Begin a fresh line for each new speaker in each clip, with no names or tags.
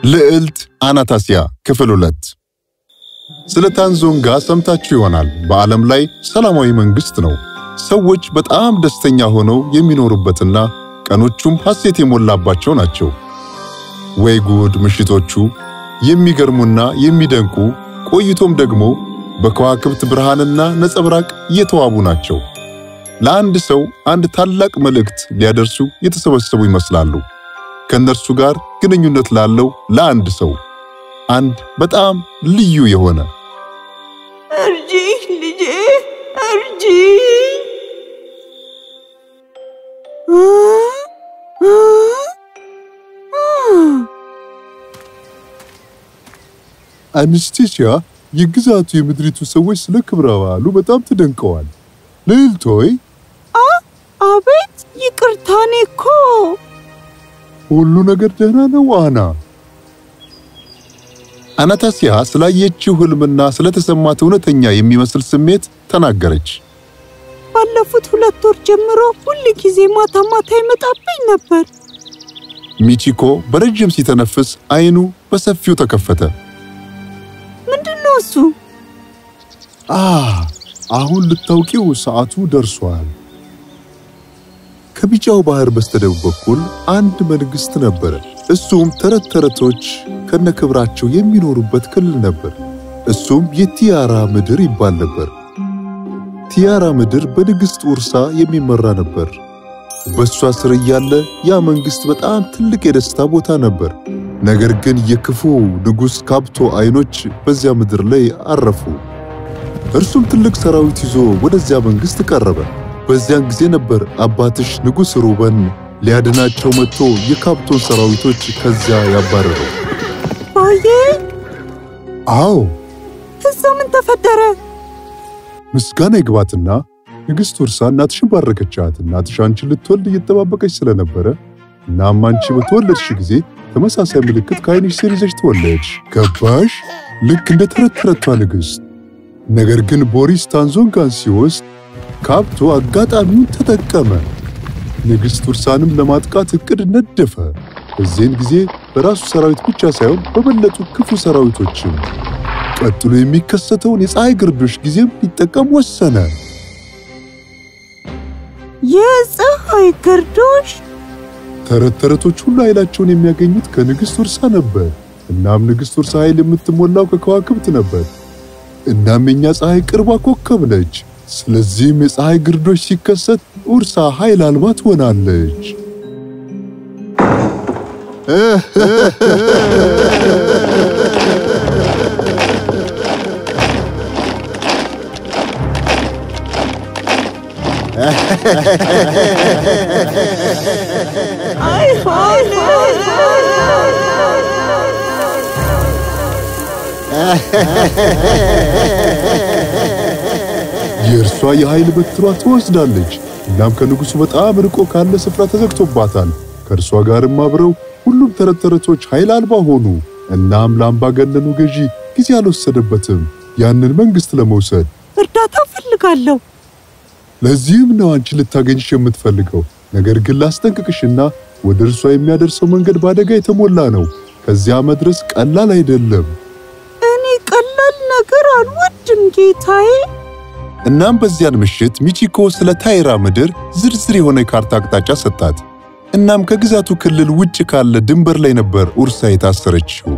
ልዕልት አናስታሲያ ክፍል 2 ስለ ታንዞንጋ ሰምታችሁ ይሆናል። በዓለም ላይ ሰላማዊ መንግስት ነው። ሰዎች በጣም ደስተኛ ሆነው የሚኖሩበትና ቀኖቹም ሐሴት የሞላባቸው ናቸው። ወይ ጉድ ምሽቶቹ የሚገርሙና የሚደንቁ ቆይቶም ደግሞ በከዋክብት ብርሃንና ነጸብራቅ የተዋቡ ናቸው። ለአንድ ሰው አንድ ታላቅ መልእክት ሊያደርሱ የተሰበሰቡ ይመስላሉ። ከነርሱ ጋር ግንኙነት ላለው ለአንድ ሰው አንድ በጣም ልዩ የሆነ
እርጂ ልጄ እርጂ
አናስታሲያ የግዛቱ የምድሪቱ ሰዎች ስለ ክብረ በዓሉ በጣም ተደንቀዋል። ልዕልቶይ
አቤት ይቅርታኔ እኮ
ሁሉ ነገር ደህና ነው አና። አናስታሲያ ስላየችው ህልምና ስለተሰማት እውነተኛ የሚመስል ስሜት ተናገረች።
ባለፉት 2 ወር ጀምሮ ሁሉ ጊዜ ማታ ማታ ይመጣብኝ ነበር።
ሚቺኮ በረጅም ሲተነፍስ አይኑ በሰፊው ተከፈተ።
ምንድነው እሱ?
አሁን ልታውቂው ሰዓቱ ደርሷል። ከቢጫው ባህር በስተደቡብ በኩል አንድ መንግስት ነበር። እሱም ተረቶች ከነክብራቸው የሚኖሩበት ክልል ነበር። እሱም የቲያራ ምድር ይባል ነበር። ቲያራ ምድር በንግስት ኡርሳ የሚመራ ነበር። በሷ ስር ያለ ያ መንግስት በጣም ትልቅ የደስታ ቦታ ነበር። ነገር ግን የክፉ ንጉስ ካብቶ አይኖች በዚያ ምድር ላይ አረፉ። እርሱም ትልቅ ሰራዊት ይዞ ወደዚያ መንግስት ቀረበ። በዚያን ጊዜ ነበር አባትሽ ንጉስ ሩበን ሊያድናቸው መጥቶ የካብቶን ሰራዊቶች ከዚያ ያባረረው። አዎ
እዛ ምን ተፈጠረ?
ምስጋና ይግባትና ንግስት ኡርሳ እናትሽን ባረከቻት። እናትሽ አንቺን ልትወልድ እየተጠባበቀች ስለነበረ እናም አንቺ በተወለድሽ ጊዜ ተመሳሳይ ምልክት ከዓይንሽ ስር ይዘሽ ተወለድሽ። ገባሽ? ልክ እንደ ተረቷ ንግስት። ነገር ግን ቦሪስ ታንዞንጋን ሲወስድ ካብቶ አጋጣሚውን ተጠቀመ። ንግስት ኡርሳንም ለማጥቃት እቅድ ነደፈ። በዚህን ጊዜ በራሱ ሰራዊት ብቻ ሳይሆን በበለጡ ክፉ ሰራዊቶችም ቀጥሎ የሚከሰተውን የፀሐይ ግርዶሽ ጊዜም ሊጠቀም ወሰነ።
የፀሐይ ግርዶሽ?
ተረቶች ሁሉ ኃይላቸውን የሚያገኙት ከንግስት ኡርሳ ነበር። እናም ንግስት ኡርሳ ኃይል የምትሞላው ከከዋክብት ነበር። እናም የኛ ፀሐይ ቅርቧ ኮከብ ነች። ስለዚህም የፀሐይ ግርዶሽ ሲከሰት ኡርሳ ኃይል አልባ ትሆናለች። የእርሷ የኃይል በትሯ ትወስዳለች። እናም ከንጉሱ በጣም ርቆ ካለ ስፍራ ተዘግቶባታል። ከእርሷ ጋርም አብረው ሁሉም ተረቶች ኃይል አልባ ሆኑ። እናም ለአምባገነኑ ገዢ ጊዜ አልወሰደበትም ያንን መንግስት ለመውሰድ።
እርዳታ ፈልጋለሁ።
ለዚህም ነው አንቺ ልታገኝሽ የምትፈልገው። ነገር ግን ላስጠንቅቅሽና ወደ እርሷ የሚያደርሰው መንገድ በአደጋ የተሞላ ነው። ከዚያ መድረስ ቀላል አይደለም።
እኔ ቀላል ነገር አልወድም ጌታዬ።
እናም በዚያን ምሽት ሚቺኮ ስለ ታይራ ምድር ዝርዝር የሆነ ካርታ አቅጣጫ ሰጣት። እናም ከግዛቱ ክልል ውጭ ካለ ድንበር ላይ ነበር ኡርሳ የታሰረችው።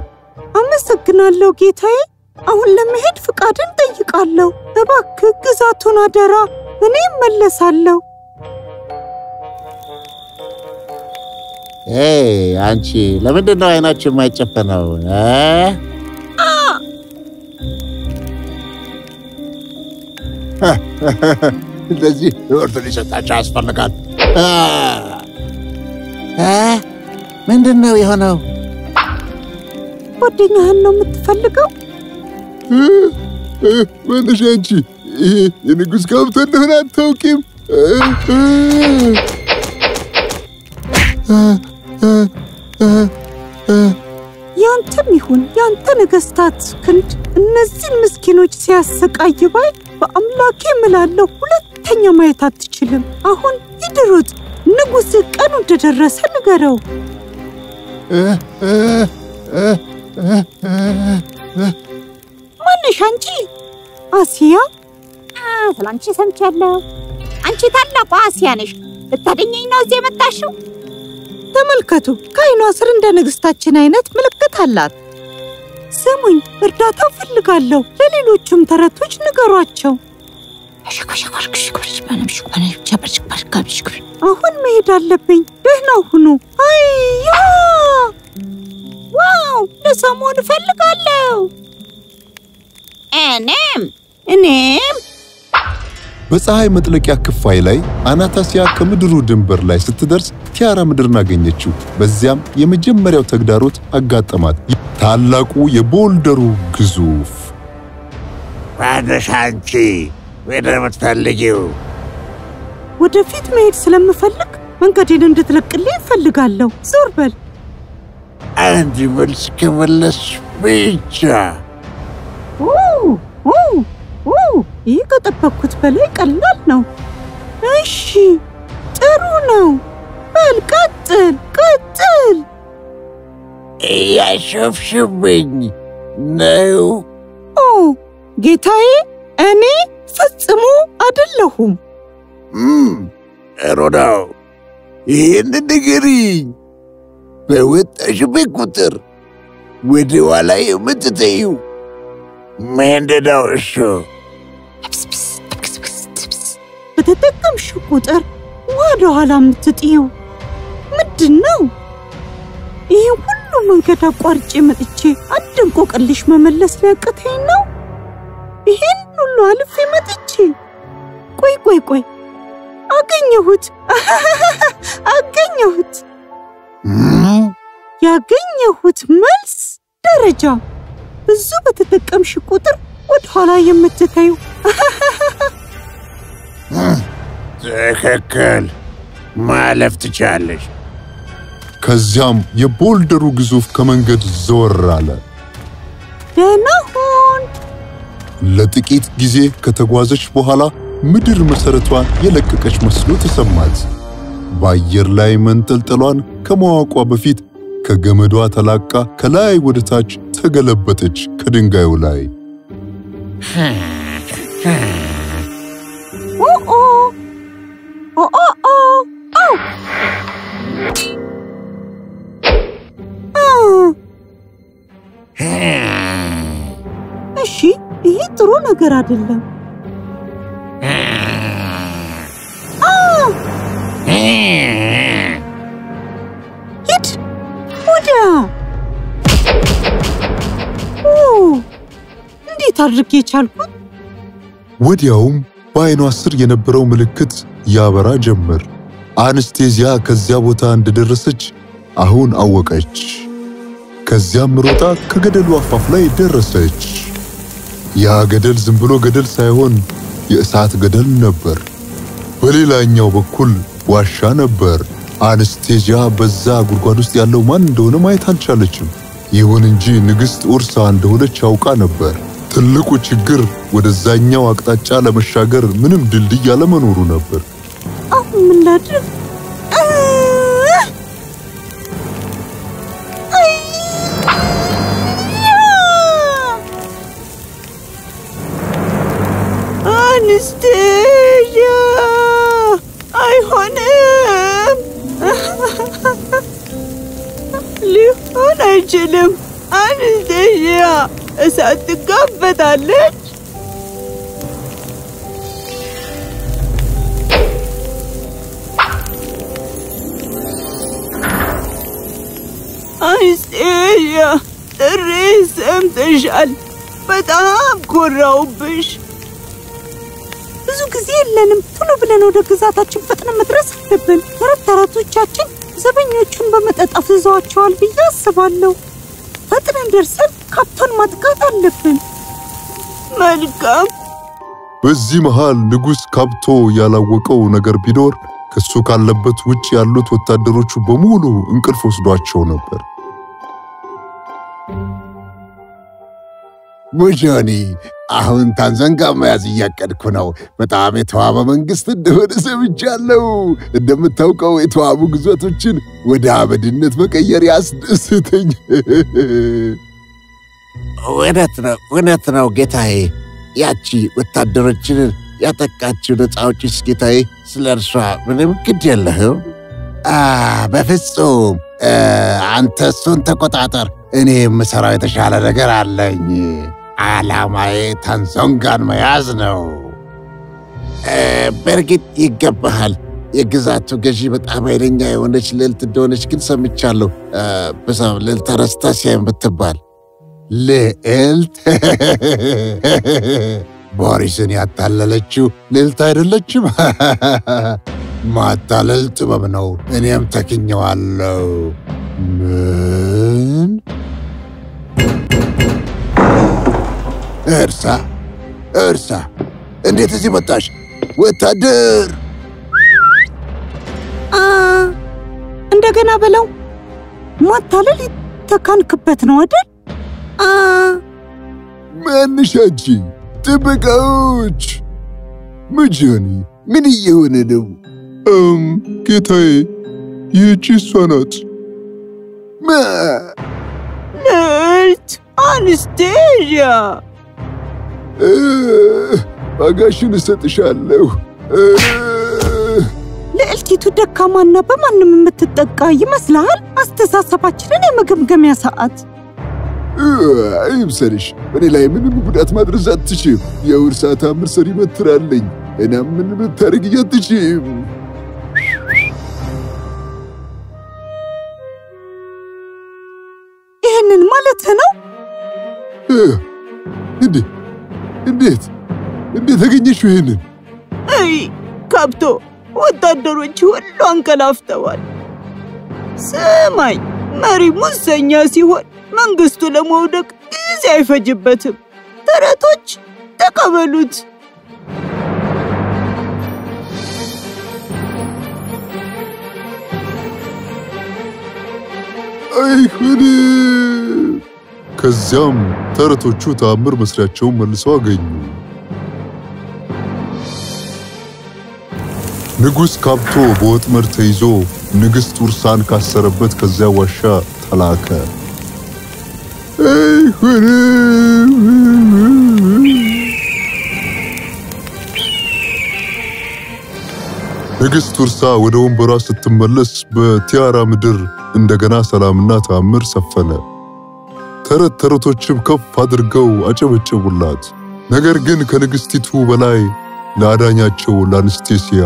አመሰግናለሁ ጌታዬ። አሁን ለመሄድ ፍቃድን ጠይቃለሁ። እባክህ ግዛቱን አደራ፣ እኔ እመለሳለሁ።
አንቺ ለምንድን ነው አይናችሁ የማይጨፈነው?
እንደዚህ ወርድ ሊሰጣቸው ያስፈልጋል።
ምንድነው የሆነው?
ጓደኛህን ነው የምትፈልገው?
ወንድሽ አንቺ የንጉስ ካብቶ እንደሆነ አታውቂም?
ያንተም ይሁን ያንተ ነገስታት ክንድ እነዚህን ምስኪኖች ሲያሰቃይ ባይ በአምላኬ እምላለሁ ሁለተኛ ማየት አትችልም። አሁን ይድሩት። ንጉስ ቀኑ እንደደረሰ ንገረው። ማነሽ አንቺ? አሲያ? ስላንቺ ሰምቻለሁ። አንቺ ታላቋ አሲያ ነሽ። ልታደኘኝ ነው እዚህ የመጣሽው? ተመልከቱ፣ ከዓይኗ ስር እንደ ንግስታችን አይነት ምልክት አላት። ስሙኝ፣ እርዳታ ፈልጋለሁ። ለሌሎቹም ተረቶች ንገሯቸው። አሁን መሄድ አለብኝ። ደህና ሁኑ። አያ! ዋው! ለሰሞን ፈልጋለሁ። እኔም
በፀሐይ መጥለቂያ ክፋይ ላይ አናስታሲያ ከምድሩ ድንበር ላይ ስትደርስ ቲያራ ምድርን አገኘችው። በዚያም የመጀመሪያው ተግዳሮት አጋጠማት። ታላቁ የቦልደሩ ግዙፍ
ባደሻንቺ ወደምትፈልጊው
ወደፊት መሄድ ስለምፈልግ መንገዴን እንድትለቅልኝ እፈልጋለሁ። ዞር በል።
አንድ መልስ ከመለስሽ ብቻ።
ይህ ከጠበቅኩት በላይ ቀላል ነው። እሺ፣ ጥሩ ነው። በል ቀጥል።
እያሾፍሽብኝ ነው።
ጌታዬ፣ እኔ ፈጽሞ አይደለሁም።
ጥሩ ነው። ይህን ንገሪኝ። በወጣሽበት ቁጥር ወደ ኋላ የምትተይው ምንድን ነው? እሱ
በተጠቀምሽው ቁጥር ወደ ኋላ የምትጥይው ምንድን ነው? ይህን ሁሉ መንገድ አቋርጬ መጥቼ አንድ እንቆቅልሽ መመለስ ሊያቅተኝ ነው? ይህን ሁሉ አልፌ መጥቼ ቆይ አገኘሁት። ያገኘሁት መልስ ደረጃ። ብዙ በተጠቀምሽ ቁጥር ወደ ኋላ የምትተዩ።
ትክክል፣ ማለፍ ትቻለሽ።
ከዚያም የቦልደሩ ግዙፍ ከመንገድ ዘወር አለ።
ደህና ሁን።
ለጥቂት ጊዜ ከተጓዘች በኋላ ምድር መሰረቷን የለቀቀች መስሎ ተሰማት። በአየር ላይ መንጠልጠሏን ከማወቋ በፊት ከገመዷ ተላቃ ከላይ ወደ ታች ተገለበጠች ከድንጋዩ ላይ።
እሺ፣ ይሄ ጥሩ ነገር አይደለም። ሂድ ወዲያ። እንዴት አድርጌ ቻልኩት?
ወዲያውም በዓይኗ ስር የነበረው ምልክት ያበራ ጀመር። አናስታሲያ ከዚያ ቦታ እንደደረሰች አሁን አወቀች። ከዚያም ሮጣ ከገደሉ አፋፍ ላይ ደረሰች። ያ ገደል ዝም ብሎ ገደል ሳይሆን የእሳት ገደል ነበር። በሌላኛው በኩል ዋሻ ነበር። አናስታሲያ በዛ ጉድጓድ ውስጥ ያለው ማን እንደሆነ ማየት አልቻለችም። ይሁን እንጂ ንግሥት ኡርሳ እንደሆነች ያውቃ ነበር። ትልቁ ችግር ወደዛኛው አቅጣጫ ለመሻገር ምንም ድልድይ አለመኖሩ ነበር።
አሁን ምን ላድርግ? አናስታሲያ፣ አይሆንም። ሊሆን አይችልም። አናስታሲያ እሳት ትጋፈጣለች። አናስታሲያ፣ ጥሪ ሰምተሻል? በጣም ኮራውብሽ። ብዙ ጊዜ የለንም። ቶሎ ብለን ወደ ግዛታችን ፈጥነን መድረስ አለብን። ተረቶቻችን ዘበኞቹን በመጠጥ አፍዝዘዋቸዋል ብዬ አስባለሁ። ፈጥነን ደርሰን ካፕቶን ማጥቃት አለብን። መልካም።
በዚህ መሃል ንጉሥ ካብቶ ያላወቀው ነገር ቢኖር ከሱ ካለበት ውጭ ያሉት ወታደሮቹ በሙሉ እንቅልፍ ወስዷቸው ነበር።
ወጃኔ አሁን ታንዛንጋ መያዝ እያቀድኩ ነው። በጣም የተዋበ መንግስት እንደሆነ ሰምቻለሁ። እንደምታውቀው የተዋቡ ግዛቶችን ወደ አበድነት መቀየር ያስደስተኝ። እውነት ነው ጌታዬ። ያቺ ወታደሮችን ያጠቃችው ነፃ አውጪስ ጌታዬ፣ ስለ እርሷ ምንም ግድ የለህም? በፍጹም አንተ እሱን ተቆጣጠር። እኔ የምሠራው የተሻለ ነገር አለኝ። ዓላማዬ ታንዛንጋን መያዝ ነው። በእርግጥ ይገባሃል። የግዛቱ ገዢ በጣም ኃይለኛ የሆነች ልዕልት እንደሆነች ግን ሰምቻለሁ። በዛም ልዕልት አናስታሲያ የምትባል ልዕልት። ቦሪስን ያታለለችው ልዕልት አይደለችም? ማታለል ጥበብ ነው። እኔም ተክኘዋለሁ። ምን? እርሳ እንዴት እዚህ መጣሽ? ወታደር!
እንደገና በለው። ማታለል ተካንክበት ነው አይደል?
ማንሽ አንቺ? ጥበቃዎች! መጃኒ ምን እየሆነ ነው?
ጌታዬ፣ ይህቺ እሷ ናት።
ልዕልት አናስታሲያ።
ዋጋሽን እሰጥሻለሁ።
ልዕልቲቱ ደካማና በማንም የምትጠቃ ይመስልሃል? አስተሳሰባችንን የመገምገሚያ ሰዓት።
አይምሰልሽ። በእኔ ላይ ምንም ጉዳት ማድረስ አትችም። የውርሳ ታምር ሰሪ በትር አለኝ። እናም ምንም ልታደርጊ አትችም።
ይህንን ማለት ነው?
እንዴት አገኘሽው ይህንን?
አይ ካብቶ፣ ወታደሮች ሁሉ አንቀላፍተዋል። ስማኝ፣ መሪ ሙሰኛ ሲሆን መንግስቱ ለመውደቅ ጊዜ አይፈጅበትም። ተረቶች ተቀበሉት።
አይሁን።
ከዚያም ተረቶቹ ተአምር መስሪያቸውን መልሰው አገኙ። ንጉሥ ካብቶ በወጥመድ ተይዞ ንግሥት ውርሳን ካሰረበት ከዚያ ዋሻ ተላከ።
አይሁን።
ንግሥት ውርሳ ወደ ወንበሯ ስትመለስ በቲያራ ምድር እንደገና ሰላምና ተአምር ሰፈነ። ተረቶችም ከፍ አድርገው አጨበጨቡላት። ነገር ግን ከንግሥቲቱ በላይ ለአዳኛቸው ለአናስታሲያ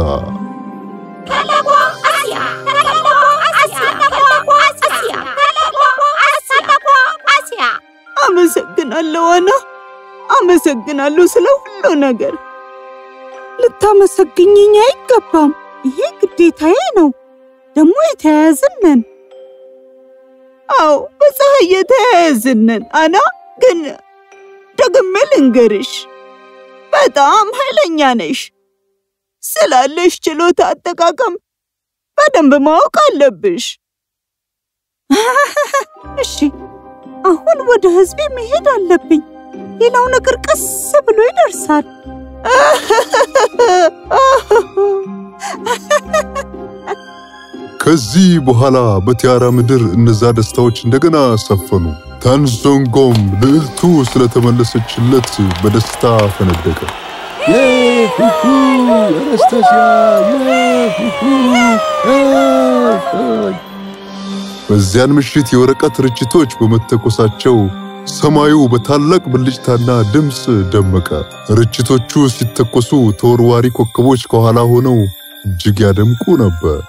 አመሰግናለሁ ስለ ሁሉ ነገር። ልታመሰግኝኝ አይገባም። ይሄ ግዴታዬ ነው። ደግሞ የተያያዝነን። አዎ በፀሐይ የተያያዝነን። አና ግን ደግሜ ልንገርሽ፣ በጣም ኃይለኛ ነሽ። ስላለሽ ችሎታ አጠቃቀም በደንብ ማወቅ አለብሽ። እሺ፣ አሁን ወደ ህዝቤ መሄድ አለብኝ። ሌላው ነገር ቀስ ብሎ ይደርሳል።
ከዚህ በኋላ በቲያራ ምድር እነዛ ደስታዎች እንደገና ሰፈኑ። ታንዛንጋም ልዕልቱ ስለተመለሰችለት በደስታ ፈነደቀ።
አናስታሲያ!
በዚያን ምሽት የወረቀት ርችቶች በመተኮሳቸው ሰማዩ በታላቅ ብልጭታና ድምፅ ደመቀ። ርችቶቹ ሲተኮሱ ተወርዋሪ ኮከቦች ከኋላ ሆነው እጅግ ያደምቁ ነበር።